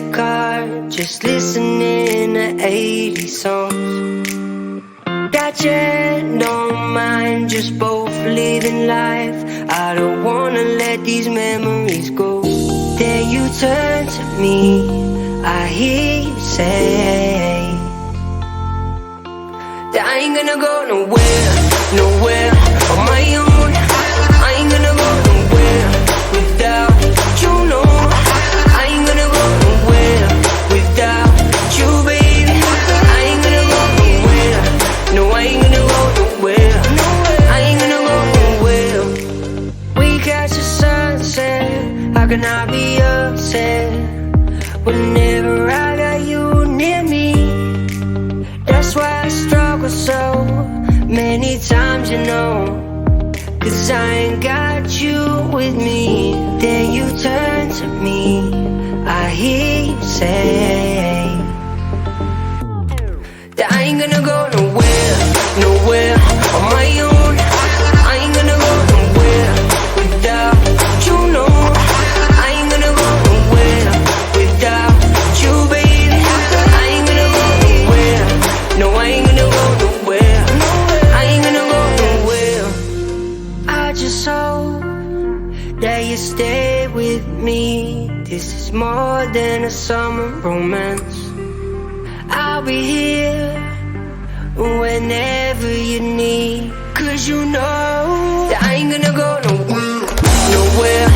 the car, just listening to 80 songs. Gotcha, don't mind, just both living life. I don't wanna let these memories go. Then you turn to me, I hear you say that I ain't gonna go nowhere, nowhere on my own. I ain't gonna go nowhere without you, no. I ain't gonna go nowhere without you, baby. I ain't gonna go nowhere, no, I ain't gonna go nowhere. I ain't gonna go nowhere. We catch the sunset, how can I be upset whenever I got you near me? That's why I struggle so many times, you know, 'cause I ain't got you with me. Then you turn to me, I hear you say that I ain't gonna go nowhere, nowhere on my own. I ain't gonna go nowhere without you, no. I ain't gonna go nowhere without you, baby. I ain't gonna go nowhere, no, I ain't gonna go nowhere. I ain't gonna go nowhere. I just hope that you stay with me. This is more than a summer romance. I'll be here whenever you need, 'cause you know that I ain't gonna go nowhere, nowhere